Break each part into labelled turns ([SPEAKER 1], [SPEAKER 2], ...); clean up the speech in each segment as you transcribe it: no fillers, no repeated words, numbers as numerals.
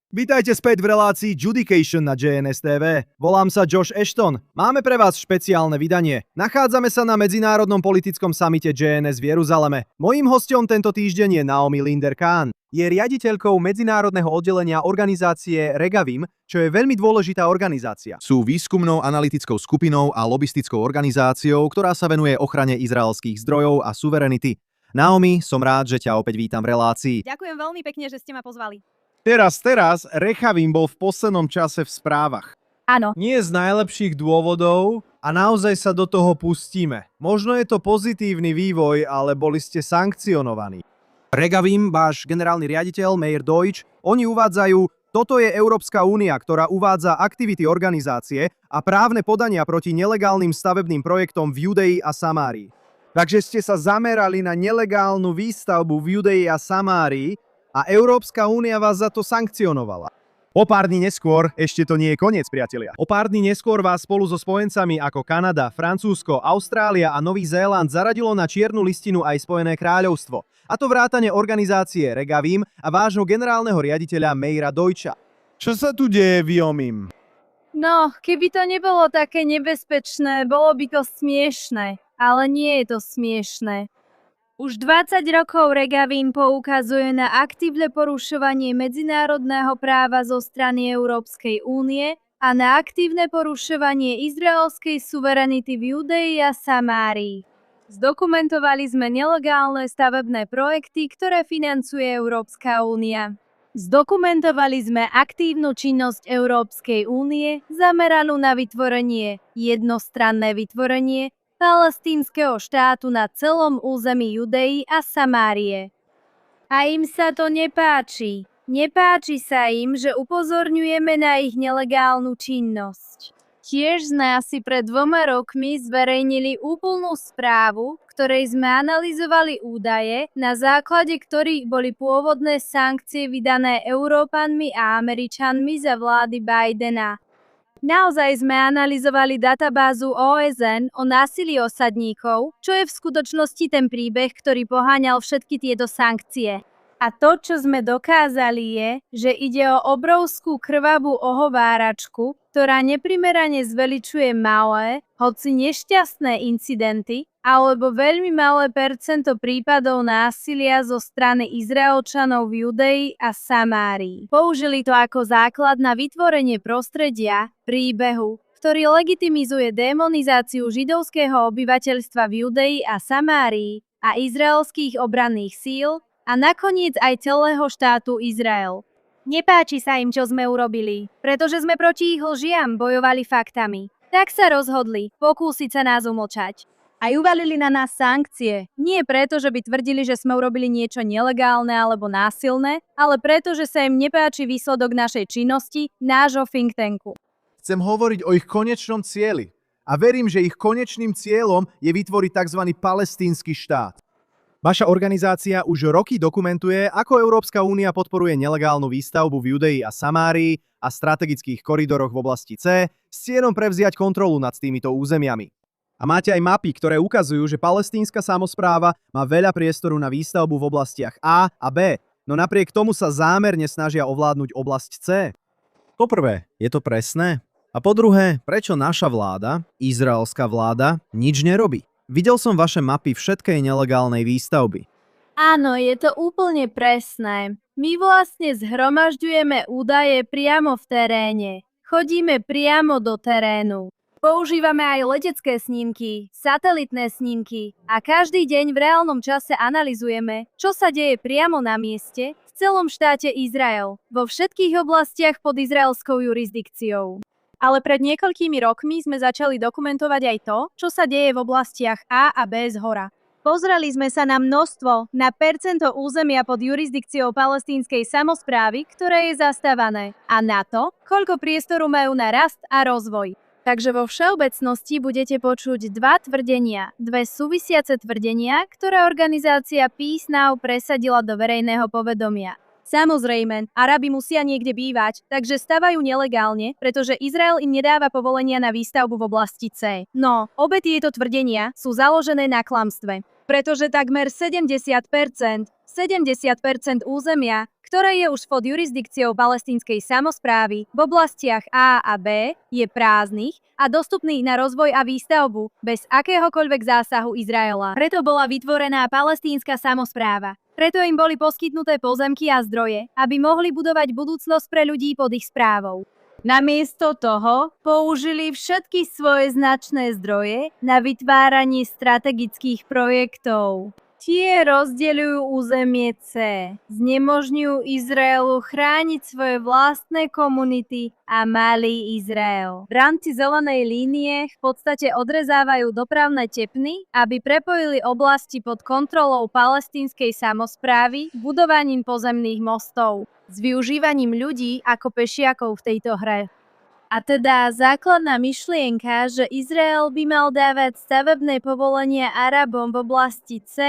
[SPEAKER 1] Vítajte späť v relácii Judication na JNS TV. Volám sa Josh Ashton. Máme pre vás špeciálne vydanie. Nachádzame sa na medzinárodnom politickom samite JNS v Jeruzaleme. Mojím hosťom tento týždeň je Naomi Linder-Kahn. Je riaditeľkou medzinárodného oddelenia organizácie Regavim, čo je veľmi dôležitá organizácia. Sú výskumnou analytickou skupinou a lobistickou organizáciou, ktorá sa venuje ochrane izraelských zdrojov a suverenity. Naomi, som rád, že ťa opäť vítam v relácii.
[SPEAKER 2] Ďakujem veľmi pekne, že ste ma pozvali.
[SPEAKER 1] Teraz, Rechavim bol v poslednom čase v správach.
[SPEAKER 2] Áno.
[SPEAKER 1] Nie z najlepších dôvodov a naozaj sa do toho pustíme. Možno je to pozitívny vývoj, ale boli ste sankcionovaní. Regavim, váš generálny riaditeľ, Meir Deutsch, oni uvádzajú, toto je Európska únia, ktorá uvádza aktivity organizácie a právne podania proti nelegálnym stavebným projektom v Judei a Samárii. Takže ste sa zamerali na nelegálnu výstavbu v Judei a Samárii a Európska únia vás za to sankcionovala. O pár dní neskôr, ešte to nie je koniec, priatelia. O pár dní neskôr vás spolu so spojencami ako Kanada, Francúzsko, Austrália a Nový Zéland zaradilo na čiernu listinu aj Spojené kráľovstvo. A to vrátane organizácie Regavim a vášho generálneho riaditeľa Meira Deutscha. Čo sa tu deje, Viomim?
[SPEAKER 2] No, keby to nebolo také nebezpečné, bolo by to smiešné. Ale nie je to smiešné. Už 20 rokov Regavim poukazuje na aktívne porušovanie medzinárodného práva zo strany Európskej únie a na aktívne porušovanie izraelskej suverenity v Judei a Samárii. Zdokumentovali sme nelegálne stavebné projekty, ktoré financuje Európska únia. Zdokumentovali sme aktívnu činnosť Európskej únie zameranú na jednostranné vytvorenie palestínskeho štátu na celom území Judei a Samárie. A im sa to nepáči. Nepáči sa im, že upozorňujeme na ich nelegálnu činnosť. Tiež sme asi pred 2 rokmi zverejnili úplnú správu, ktorej sme analyzovali údaje, na základe ktorých boli pôvodné sankcie vydané Európanmi a Američanmi za vlády Bidena. Naozaj sme analyzovali databázu OSN o násilí osadníkov, čo je v skutočnosti ten príbeh, ktorý poháňal všetky tieto sankcie. A to, čo sme dokázali je, že ide o obrovskú krvavú ohováračku, ktorá neprimerane zveličuje malé, hoci nešťastné incidenty, alebo veľmi malé percento prípadov násilia zo strany Izraelčanov v Judei a Samárii. Použili to ako základ na vytvorenie prostredia, príbehu, ktorý legitimizuje démonizáciu židovského obyvateľstva v Judei a Samárii a izraelských obranných síl a nakoniec aj celého štátu Izrael. Nepáči sa im, čo sme urobili, pretože sme proti ich lžiam bojovali faktami. Tak sa rozhodli pokúsiť sa nás umlčať. A uvalili na nás sankcie. Nie preto, že by tvrdili, že sme urobili niečo nelegálne alebo násilné, ale preto, že sa im nepáči výsledok našej činnosti, nášho think tanku.
[SPEAKER 1] Chcem hovoriť o ich konečnom cieli. A verím, že ich konečným cieľom je vytvoriť tzv. Palestínsky štát. Vaša organizácia už roky dokumentuje, ako Európska únia podporuje nelegálnu výstavbu v Judei a Samárii a strategických koridoroch v oblasti C s cieľom prevziať kontrolu nad týmito územiami. A máte aj mapy, ktoré ukazujú, že palestínska samospráva má veľa priestoru na výstavbu v oblastiach A a B, no napriek tomu sa zámerne snažia ovládnuť oblasť C. Po prvé, je to presné? A po druhé, prečo naša vláda, izraelská vláda, nič nerobí? Videl som vaše mapy všetkej nelegálnej výstavby.
[SPEAKER 2] Áno, je to úplne presné. My vlastne zhromažďujeme údaje priamo v teréne. Chodíme priamo do terénu. Používame aj letecké snímky, satelitné snímky a každý deň v reálnom čase analyzujeme, čo sa deje priamo na mieste v celom štáte Izrael, vo všetkých oblastiach pod izraelskou jurisdikciou. Ale pred niekoľkými rokmi sme začali dokumentovať aj to, čo sa deje v oblastiach A a B zhora. Pozreli sme sa na množstvo, na percento územia pod jurisdikciou palestínskej samosprávy, ktoré je zastávané, a na to, koľko priestoru majú na rast a rozvoj. Takže vo všeobecnosti budete počuť 2 tvrdenia, 2 súvisiace tvrdenia, ktoré organizácia Peace Now presadila do verejného povedomia. Samozrejme, Arabi musia niekde bývať, takže stavajú nelegálne, pretože Izrael im nedáva povolenia na výstavbu v oblasti C. No, obe tieto tvrdenia sú založené na klamstve, pretože takmer 70% 70% územia, ktoré je už pod jurisdikciou palestínskej samosprávy v oblastiach A a B, je prázdnych a dostupných na rozvoj a výstavbu bez akéhokoľvek zásahu Izraela. Preto bola vytvorená palestínska samospráva. Preto im boli poskytnuté pozemky a zdroje, aby mohli budovať budúcnosť pre ľudí pod ich správou. Namiesto toho použili všetky svoje značné zdroje na vytváranie strategických projektov. Tie rozdeľujú územie C, znemožňujú Izraelu chrániť svoje vlastné komunity a malý Izrael. V rámci zelenej línie v podstate odrezávajú dopravné tepny, aby prepojili oblasti pod kontrolou palestínskej samosprávy budovaním pozemných mostov, s využívaním ľudí ako pešiakov v tejto hre. A teda základná myšlienka, že Izrael by mal dávať stavebné povolenia Arabom v oblasti C,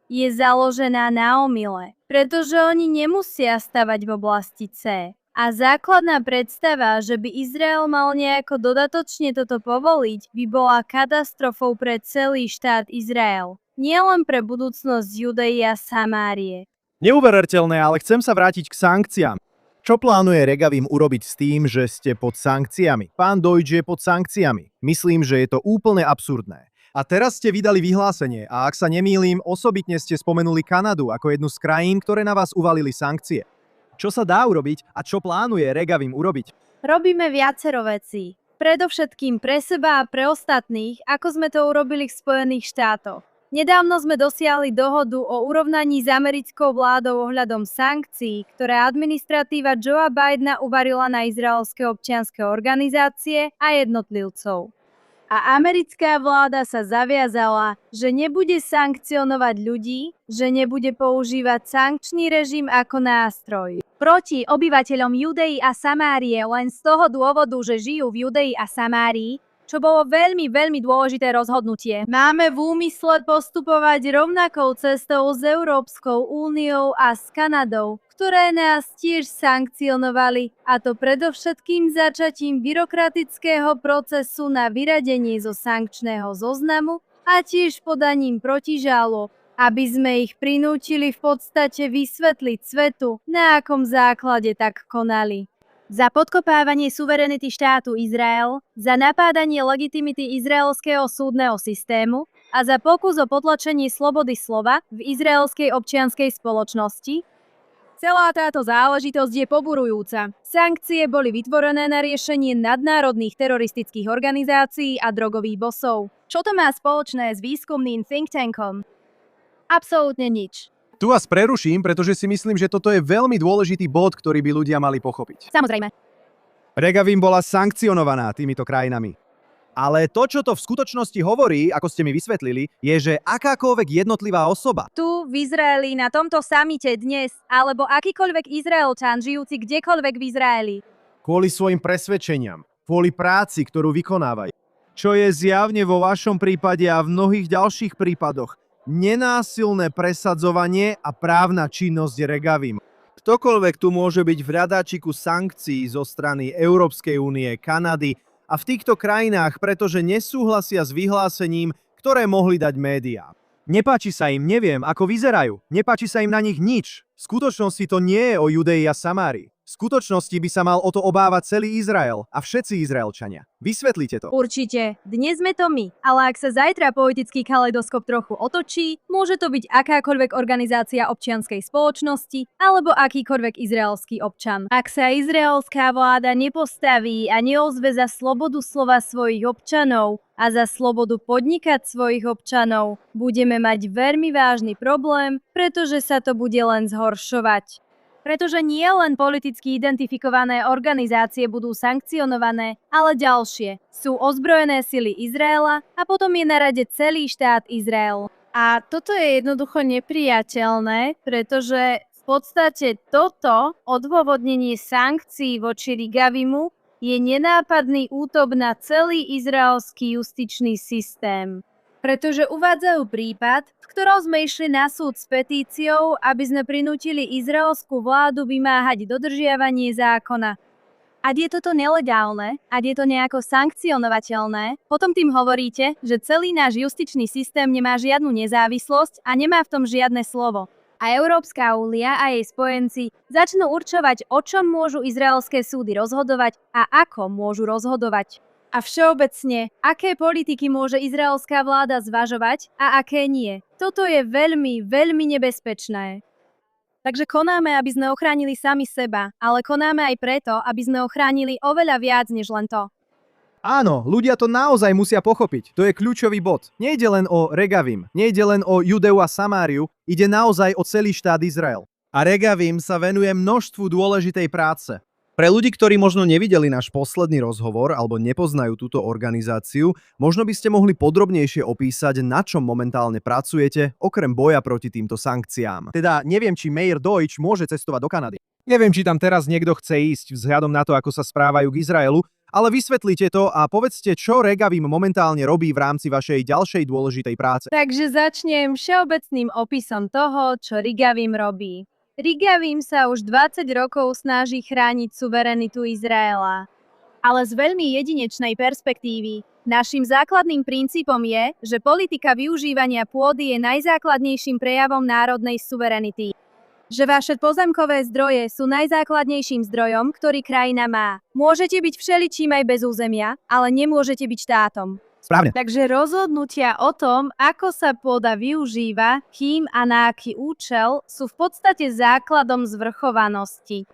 [SPEAKER 2] je založená na omyle, pretože oni nemusia stavať v oblasti C. A základná predstava, že by Izrael mal nejako dodatočne toto povoliť, by bola katastrofou pre celý štát Izrael, nielen pre budúcnosť Judei a Samárie.
[SPEAKER 1] Neuveriteľné, ale chcem sa vrátiť k sankciám. Čo plánuje Regavim urobiť s tým, že ste pod sankciami? Pán Deutsch je pod sankciami. Myslím, že je to úplne absurdné. A teraz ste vydali vyhlásenie a ak sa nemýlim, osobitne ste spomenuli Kanadu ako jednu z krajín, ktoré na vás uvalili sankcie. Čo sa dá urobiť a čo plánuje Regavim urobiť?
[SPEAKER 2] Robíme viacero vecí. Predovšetkým pre seba a pre ostatných, ako sme to urobili v Spojených štátoch. Nedávno sme dosiahli dohodu o urovnaní s americkou vládou ohľadom sankcií, ktoré administratíva Joea Bidena uvalila na izraelské občianske organizácie a jednotlivcov. A americká vláda sa zaviazala, že nebude sankcionovať ľudí, že nebude používať sankčný režim ako nástroj proti obyvateľom Judei a Samárie len z toho dôvodu, že žijú v Judei a Samárii, čo bolo veľmi dôležité rozhodnutie. Máme v úmysle postupovať rovnakou cestou s Európskou úniou a s Kanadou, ktoré nás tiež sankcionovali, a to predovšetkým začatím byrokratického procesu na vyradenie zo sankčného zoznamu a tiež podaním protižálob, aby sme ich prinútili v podstate vysvetliť svetu, na akom základe tak konali. Za podkopávanie suverenity štátu Izrael, za napádanie legitimity izraelského súdneho systému a za pokus o potlačenie slobody slova v izraelskej občianskej spoločnosti. Celá táto záležitosť je poburujúca. Sankcie boli vytvorené na riešenie nadnárodných teroristických organizácií a drogových bosov. Čo to má spoločné s výskumným think tankom? Absolútne nič.
[SPEAKER 1] Tu vás preruším, pretože si myslím, že toto je veľmi dôležitý bod, ktorý by ľudia mali pochopiť.
[SPEAKER 2] Samozrejme.
[SPEAKER 1] Regavim bola sankcionovaná týmito krajinami. Ale to, čo to v skutočnosti hovorí, ako ste mi vysvetlili, je, že akákoľvek jednotlivá osoba
[SPEAKER 2] Tu v Izraeli na tomto samite dnes, alebo akýkoľvek Izraelčan žijúci kdekoľvek v Izraeli,
[SPEAKER 1] kvôli svojim presvedčeniam, kvôli práci, ktorú vykonávajú, čo je zjavne vo vašom prípade a v mnohých ďalších prípadoch, nenásilné presadzovanie a právna činnosť Regavim. Ktokoľvek tu môže byť v hľadáčiku sankcií zo strany Európskej únie, Kanady a v týchto krajinách, pretože nesúhlasia s vyhlásením, ktoré mohli dať médiá. Nepáči sa im, neviem, ako vyzerajú. Nepáči sa im na nich nič. V skutočnosti to nie je o Judei a Samárii. V skutočnosti by sa mal o to obávať celý Izrael a všetci Izraelčania. Vysvetlite to.
[SPEAKER 2] Určite. Dnes sme to my. Ale ak sa zajtra poetický kaleidoskop trochu otočí, môže to byť akákoľvek organizácia občianskej spoločnosti alebo akýkoľvek izraelský občan. Ak sa izraelská vláda nepostaví a neozve za slobodu slova svojich občanov a za slobodu podnikať svojich občanov, budeme mať veľmi vážny problém, pretože sa to bude len zhoršovať. Pretože nie len politicky identifikované organizácie budú sankcionované, ale ďalšie. Sú ozbrojené sily Izraela a potom je na rade celý štát Izrael. A toto je jednoducho nepriateľné, pretože v podstate toto odôvodnenie sankcií voči Regavimu je nenápadný útok na celý izraelský justičný systém. Pretože uvádzajú prípad, v ktorom sme išli na súd s petíciou, aby sme prinútili izraelskú vládu vymáhať dodržiavanie zákona. Ak je toto nelegálne, ak je to nejako sankcionovateľné, potom tým hovoríte, že celý náš justičný systém nemá žiadnu nezávislosť a nemá v tom žiadne slovo. A Európska únia a jej spojenci začnú určovať, o čom môžu izraelské súdy rozhodovať a ako môžu rozhodovať. A všeobecne, aké politiky môže izraelská vláda zvažovať a aké nie. Toto je veľmi, veľmi nebezpečné. Takže konáme, aby sme ochránili sami seba, ale konáme aj preto, aby sme ochránili oveľa viac než len to.
[SPEAKER 1] Áno, ľudia to naozaj musia pochopiť. To je kľúčový bod. Nejde len o Regavim, nejde len o Judeu a Samáriu, ide naozaj o celý štát Izrael. A Regavim sa venuje množstvu dôležitej práce. Pre ľudí, ktorí možno nevideli náš posledný rozhovor alebo nepoznajú túto organizáciu, možno by ste mohli podrobnejšie opísať, na čom momentálne pracujete, okrem boja proti týmto sankciám. Teda neviem, či Meir Deutsch môže cestovať do Kanady. Neviem, či tam teraz niekto chce ísť vzhľadom na to, ako sa správajú k Izraelu, ale vysvetlite to a povedzte, čo Regavim momentálne robí v rámci vašej ďalšej dôležitej práce.
[SPEAKER 2] Takže začnem všeobecným opisom toho, čo Regavim robí. Regavim sa už 20 rokov snaží chrániť suverenitu Izraela. Ale z veľmi jedinečnej perspektívy. Naším základným princípom je, že politika využívania pôdy je najzákladnejším prejavom národnej suverenity. Že vaše pozemkové zdroje sú najzákladnejším zdrojom, ktorý krajina má. Môžete byť všeličím aj bez územia, ale nemôžete byť štátom.
[SPEAKER 1] Správne.
[SPEAKER 2] Takže rozhodnutia o tom, ako sa pôda využíva, kým a na aký účel, sú v podstate základom zvrchovanosti.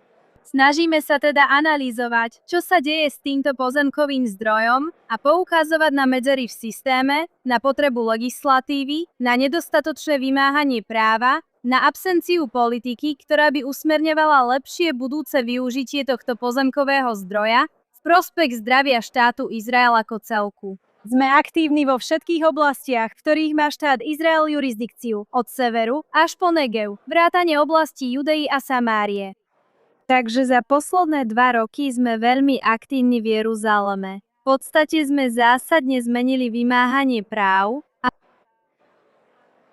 [SPEAKER 2] Snažíme sa teda analyzovať, čo sa deje s týmto pozemkovým zdrojom a poukazovať na medzery v systéme, na potrebu legislatívy, na nedostatočné vymáhanie práva, na absenciu politiky, ktorá by usmerňovala lepšie budúce využitie tohto pozemkového zdroja v prospech zdravia štátu Izrael ako celku. Sme aktívni vo všetkých oblastiach, v ktorých má štát Izrael jurisdikciu, od severu až po Negev, vrátane oblastí Judei a Samárie. Takže za posledné 2 roky sme veľmi aktívni v Jeruzaleme. V podstate sme zásadne zmenili vymáhanie práv a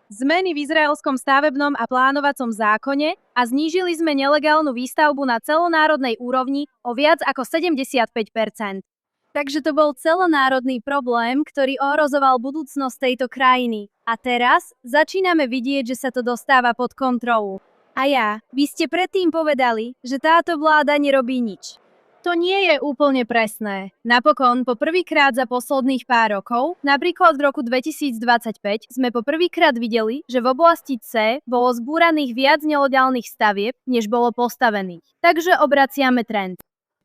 [SPEAKER 2] zmeny v izraelskom stavebnom a plánovacom zákone a znížili sme nelegálnu výstavbu na celonárodnej úrovni o viac ako 75%. Takže to bol celonárodný problém, ktorý ohrozoval budúcnosť tejto krajiny. A teraz začíname vidieť, že sa to dostáva pod kontrolu. A vy ste predtým povedali, že táto vláda nerobí nič. To nie je úplne presné. Napokon, po prvýkrát za posledných pár rokov, napríklad v roku 2025, sme po prvýkrát videli, že v oblasti C bolo zbúraných viac nelegálnych stavieb, než bolo postavených. Takže obraciame trend.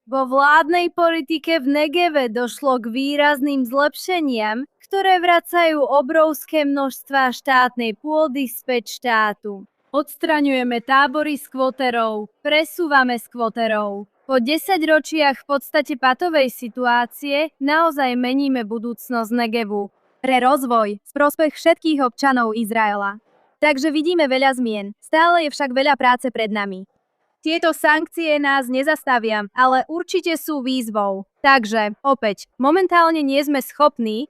[SPEAKER 2] Vo vládnej politike v Negeve došlo k výrazným zlepšeniam, ktoré vracajú obrovské množstvá štátnej pôdy späť štátu. Odstraňujeme tábory skvoterov, presúvame skvoterov. Po 10 ročiach v podstate patovej situácie naozaj meníme budúcnosť Negevu pre rozvoj v prospech všetkých občanov Izraela. Takže vidíme veľa zmien, stále je však veľa práce pred nami. Tieto sankcie nás nezastavia, ale určite sú výzvou. Takže, opäť, momentálne nie sme schopní.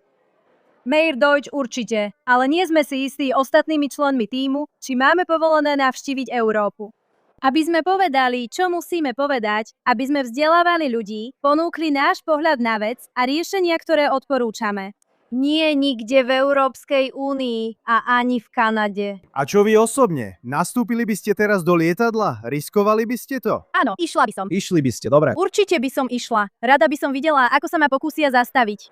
[SPEAKER 2] Meir Deutsch určite, ale nie sme si istí ostatnými členmi tímu, či máme povolené navštíviť Európu. Aby sme povedali, čo musíme povedať, aby sme vzdelávali ľudí, ponúkli náš pohľad na vec a riešenia, ktoré odporúčame. Nie nikde v Európskej únii a ani v Kanade.
[SPEAKER 1] A čo vy osobne? Nastúpili by ste teraz do lietadla? Riskovali by ste to?
[SPEAKER 2] Áno, išla by som.
[SPEAKER 1] Išli by ste, dobre.
[SPEAKER 2] Určite by som išla. Rada by som videla, ako sa ma pokúsia zastaviť.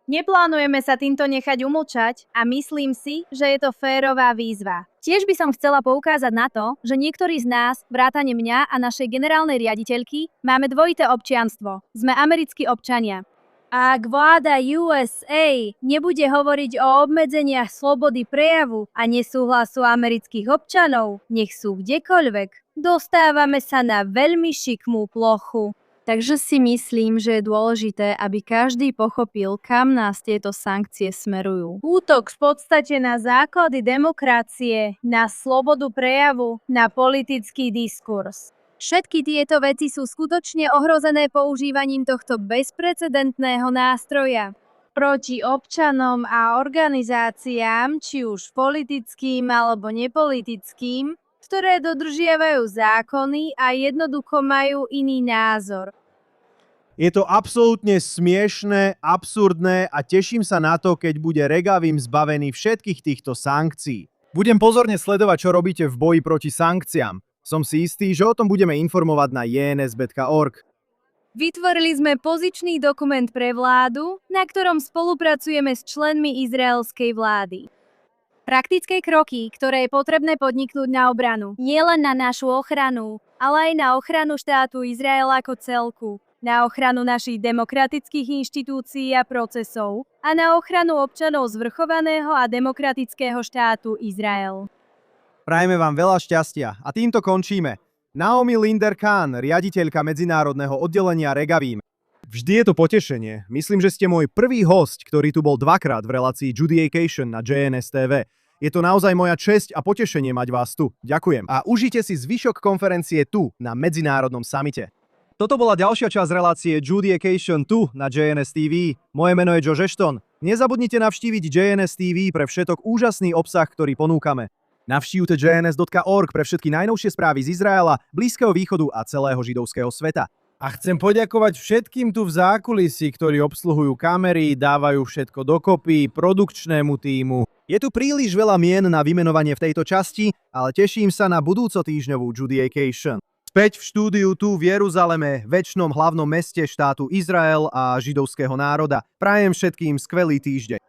[SPEAKER 2] Neplánujeme sa týmto nechať umlčať a myslím si, že je to férová výzva. Tiež by som chcela poukázať na to, že niektorí z nás, vrátane mňa a našej generálnej riaditeľky, máme dvojité občianstvo. Sme americkí občania. Ak vláda USA nebude hovoriť o obmedzeniach slobody prejavu a nesúhlasu amerických občanov, nech sú kdekoľvek, dostávame sa na veľmi šikmú plochu. Takže si myslím, že je dôležité, aby každý pochopil, kam nás tieto sankcie smerujú. Útok v podstate na základy demokracie, na slobodu prejavu, na politický diskurs. Všetky tieto veci sú skutočne ohrozené používaním tohto bezprecedentného nástroja proti občanom a organizáciám, či už politickým alebo nepolitickým, ktoré dodržiavajú zákony a jednoducho majú iný názor.
[SPEAKER 1] Je to absolútne smiešné, absurdné a teším sa na to, keď bude Regavim zbavený všetkých týchto sankcií. Budem pozorne sledovať, čo robíte v boji proti sankciám. Som si istý, že o tom budeme informovať na jns.org.
[SPEAKER 2] Vytvorili sme pozičný dokument pre vládu, na ktorom spolupracujeme s členmi izraelskej vlády. Praktické kroky, ktoré je potrebné podniknúť na obranu. Nie len na našu ochranu, ale aj na ochranu štátu Izrael ako celku, na ochranu našich demokratických inštitúcií a procesov a na ochranu občanov zvrchovaného a demokratického štátu Izrael.
[SPEAKER 1] Prajeme vám veľa šťastia a týmto končíme. Naomi Linder-Kahn, riaditeľka medzinárodného oddelenia Regavim. Vždy je to potešenie. Myslím, že ste môj prvý hosť, ktorý tu bol dvakrát v relácii Judaization na JNS TV. Je to naozaj moja česť a potešenie mať vás tu. Ďakujem. A užite si zvyšok konferencie tu, na medzinárodnom samite. Toto bola ďalšia časť relácie Judaization tu na JNS TV. Moje meno je Josh Ashton. Nezabudnite navštíviť JNS TV pre všetok úžasný obsah, ktorý ponúkame. Navštívte jns.org pre všetky najnovšie správy z Izraela, Blízkeho východu a celého židovského sveta. A chcem poďakovať všetkým tu v zákulisí, ktorí obsluhujú kamery, dávajú všetko dokopy, produkčnému tímu. Je tu príliš veľa mien na vymenovanie v tejto časti, ale teším sa na budúcotýždňovú Judaization. Späť v štúdiu tu v Jeruzaleme, večnom hlavnom meste štátu Izrael a židovského národa. Prajem všetkým skvelý týždeň.